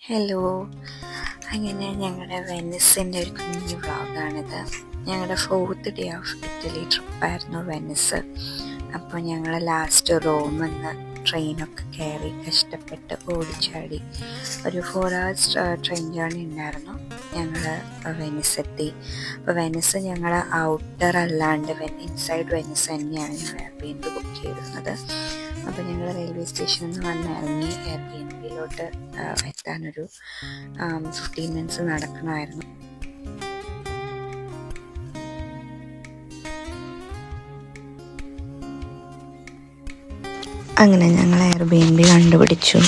Hello, അങ്ങനെ ഞങ്ങളുടെ വെനിസിൻ്റെ ഒരു കുഞ്ഞു വ്ളോഗാണിത്. ഞങ്ങളുടെ 4th day of Italy ട്രിപ്പായിരുന്നു Venice. അപ്പോൾ ഞങ്ങൾ ലാസ്റ്റ് റോമിന്ന് ട്രെയിനൊക്കെ കയറി കഷ്ടപ്പെട്ട് ഓടിച്ചാടി ഒരു 4 hours ട്രെയിൻ ജേർണി ഉണ്ടായിരുന്നു. ഞങ്ങൾ വെനിസ് എത്തി. അപ്പോൾ വെനിസ് ഞങ്ങൾ ഔട്ടർ അല്ലാണ്ട് ഇൻസൈഡ് വെനിസ് തന്നെയാണ് ഞങ്ങൾ എയർബിഎൻബി ബുക്ക് ചെയ്തിരുന്നത്. അപ്പോൾ ഞങ്ങൾ റെയിൽവേ സ്റ്റേഷനിൽ നിന്ന് വന്നിറങ്ങി എയർബിഎൻബിയിലോട്ട് എത്താനൊരു 15 minutes നടക്കണമായിരുന്നു. അങ്ങനെ ഞങ്ങൾ എയർബിഎൻബി കണ്ടുപിടിച്ചു.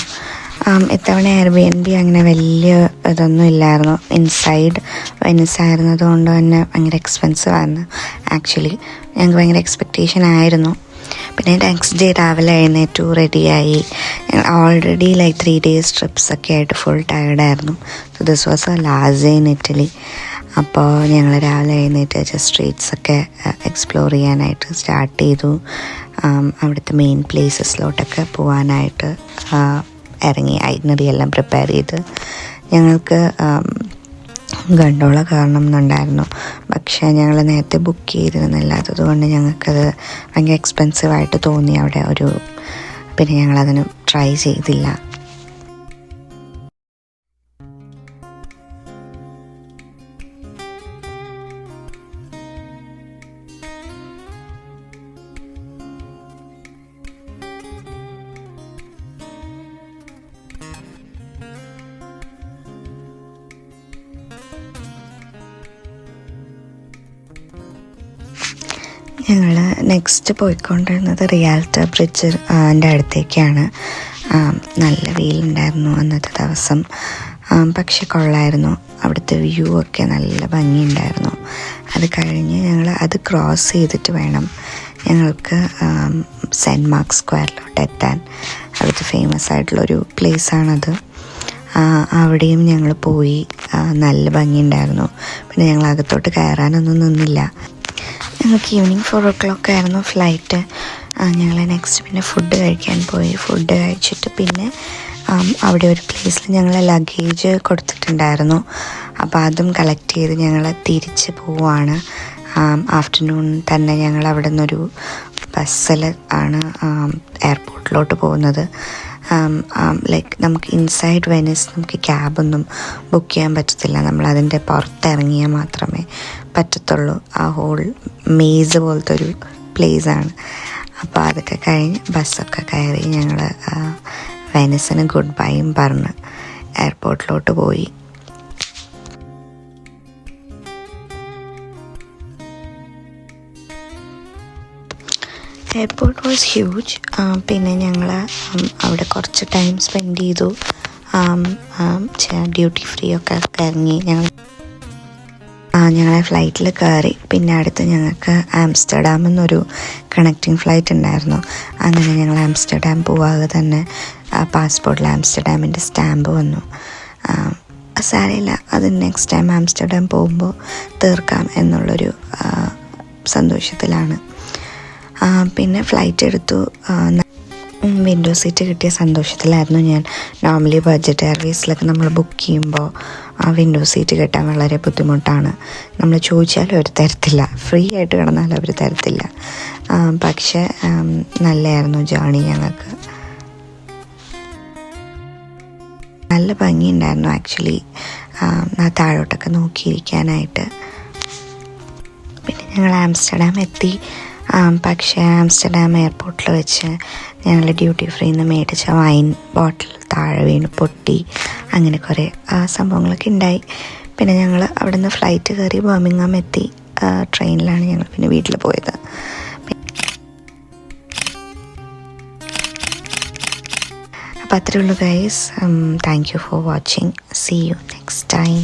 ഇത്തവണ എയർബിഎൻബി അങ്ങനെ വലിയ ഇതൊന്നും ഇല്ലായിരുന്നു. ഇൻസൈഡ് വെനിസ് ആയിരുന്നത് കൊണ്ട് തന്നെ ഭയങ്കര എക്സ്പെൻസീവ് ആയിരുന്നു. ആക്ച്വലി ഞങ്ങൾക്ക് ഭയങ്കര എക്സ്പെക്റ്റേഷൻ ആയിരുന്നു. പിന്നെ നെക്സ്റ്റ് ഡേ രാവിലെ എഴുന്നേറ്റു, റെഡിയായി. ഞങ്ങൾ ഓൾറെഡി 3 days ട്രിപ്സൊക്കെ ആയിട്ട് ഫുൾ ടയർഡായിരുന്നു. So this was a last day in Italy. അപ്പോൾ ഞങ്ങൾ രാവിലെ എഴുന്നേറ്റ് സ്ട്രീറ്റ്സൊക്കെ എക്സ്പ്ലോർ ചെയ്യാനായിട്ട് സ്റ്റാർട്ട് ചെയ്തു. അവിടുത്തെ മെയിൻ പ്ലേസസിലോട്ടൊക്കെ പോകാനായിട്ട് ഇറങ്ങി. ഐറ്റിനറി എല്ലാം പ്രിപ്പയർ ചെയ്ത് ഞങ്ങൾക്ക് ഗണ്ടോള കാരണം എന്നുണ്ടായിരുന്നു. പക്ഷേ ഞങ്ങൾ നേരത്തെ ബുക്ക് ചെയ്തിരുന്നില്ലാത്തത് കൊണ്ട് ഞങ്ങൾക്കത് ഭയങ്കര എക്സ്പെൻസീവായിട്ട് തോന്നി അവിടെ പിന്നെ ഞങ്ങളതിന് ട്രൈ ചെയ്തില്ല. ഞങ്ങൾ നെക്സ്റ്റ് പോയിക്കൊണ്ടിരുന്നത് റിയാൽട്ടോ ബ്രിഡ്ജ് അടുത്തേക്കാണ്. നല്ല വെയിലുണ്ടായിരുന്നു അന്നത്തെ ദിവസം, പക്ഷെ കൊള്ളായിരുന്നു. അവിടുത്തെ വ്യൂ ഒക്കെ നല്ല ഭംഗിയുണ്ടായിരുന്നു. അത് കഴിഞ്ഞ് ഞങ്ങൾ അത് ക്രോസ് ചെയ്തിട്ട് വേണം ഞങ്ങൾക്ക് സെൻറ്റ് മാർക്ക് സ്ക്വയറിലോട്ട് എത്താൻ. അവിടുത്തെ ഫേമസ് ആയിട്ടുള്ളൊരു പ്ലേസാണത്. അവിടെയും ഞങ്ങൾ പോയി. നല്ല ഭംഗിയുണ്ടായിരുന്നു. പിന്നെ ഞങ്ങൾ അകത്തോട്ട് കയറാനൊന്നും നിന്നില്ല. ഞങ്ങൾക്ക് ഈവനിങ് 4 o'clock ആയിരുന്നു ഫ്ലൈറ്റ്. ഞങ്ങൾ നെക്സ്റ്റ് പിന്നെ ഫുഡ് കഴിക്കാൻ പോയി. ഫുഡ് കഴിച്ചിട്ട് പിന്നെ അവിടെ ഒരു പ്ലേസിൽ ഞങ്ങൾ ലഗേജ് കൊടുത്തിട്ടുണ്ടായിരുന്നു. അപ്പോൾ അതും കളക്ട് ചെയ്ത് ഞങ്ങൾ തിരിച്ച് പോവുകയാണ്. ആഫ്റ്റർനൂൺ തന്നെ ഞങ്ങൾ അവിടെ നിന്നൊരു ബസ്സിൽ ആണ് എയർപോർട്ടിലോട്ട് പോകുന്നത്. നമുക്ക് ഇൻസൈഡ് വെനിസ് നമുക്ക് ക്യാബൊന്നും ബുക്ക് ചെയ്യാൻ പറ്റത്തില്ല. നമ്മളതിൻ്റെ പുറത്തിറങ്ങിയാൽ മാത്രമേ പറ്റത്തുള്ളൂ. ആ ഹോൾ മേസ് പോലത്തെ ഒരു പ്ലേസാണ്. അപ്പോൾ അതൊക്കെ കഴിഞ്ഞ് ബസ്സൊക്കെ കയറി ഞങ്ങൾ വെനിസിന് ഗുഡ് ബൈയും പറഞ്ഞ് എയർപോർട്ടിലോട്ട് പോയി. Airport was huge. പിന്നെ ഞങ്ങൾ അവിടെ കുറച്ച് ടൈം സ്പെൻഡ് ചെയ്തു. ഡ്യൂട്ടി ഫ്രീ ഒക്കെ ഇറങ്ങി ഞങ്ങളെ ഫ്ലൈറ്റിൽ കയറി. പിന്നെ അടുത്ത് ഞങ്ങൾക്ക് ആംസ്റ്റർഡാമിൽ നിന്നൊരു കണക്റ്റിംഗ് ഫ്ലൈറ്റ് ഉണ്ടായിരുന്നു. അങ്ങനെ ഞങ്ങൾ ആംസ്റ്റർഡാം പോവാതെ തന്നെ പാസ്പോർട്ടിൽ ആംസ്റ്റർഡാമിൻ്റെ സ്റ്റാമ്പ് വന്നു. സാരമില്ല, അത് നെക്സ്റ്റ് ടൈം ആംസ്റ്റർഡാം പോകുമ്പോൾ തീർക്കാം എന്നുള്ളൊരു സന്തോഷത്തിലാണ്. പിന്നെ ഫ്ലൈറ്റ് എടുത്തു. വിൻഡോ സീറ്റ് കിട്ടിയ സന്തോഷത്തിലായിരുന്നു ഞാൻ. നോർമലി ബഡ്ജറ്റ് എയർവേസിലൊക്കെ നമ്മൾ ബുക്ക് ചെയ്യുമ്പോൾ വിൻഡോ സീറ്റ് കിട്ടാൻ വളരെ ബുദ്ധിമുട്ടാണ്. നമ്മൾ ചോദിച്ചാലും അവർ തരത്തില്ല. ഫ്രീ ആയിട്ട് കിടന്നാലും അവർ തരത്തില്ല. പക്ഷേ നല്ലതായിരുന്നു ജേർണി. ഞങ്ങൾക്ക് നല്ല ഭംഗിയുണ്ടായിരുന്നു ആക്ച്വലി താഴോട്ടൊക്കെ നോക്കിയിരിക്കാനായിട്ട്. പിന്നെ ഞങ്ങൾ ആംസ്റ്റർഡാം എത്തി. പക്ഷേ ആംസ്റ്റർഡാം എയർപോർട്ടിൽ വെച്ച് ഞങ്ങൾ ഡ്യൂട്ടി ഫ്രീന്ന് മേടിച്ച വൈൻ ബോട്ടിൽ താഴെ വീണ് പൊട്ടി. അങ്ങനെ കുറേ സംഭവങ്ങളൊക്കെ ഉണ്ടായി. പിന്നെ ഞങ്ങൾ അവിടെ നിന്ന് ഫ്ലൈറ്റ് കയറി ബർമിംഗാം എത്തി. ട്രെയിനിലാണ് ഞങ്ങൾ പിന്നെ വീട്ടിൽ പോയത്. അപ്പോൾ അത്രയേ ഉള്ളൂ guys. Thank you for watching. See you next time.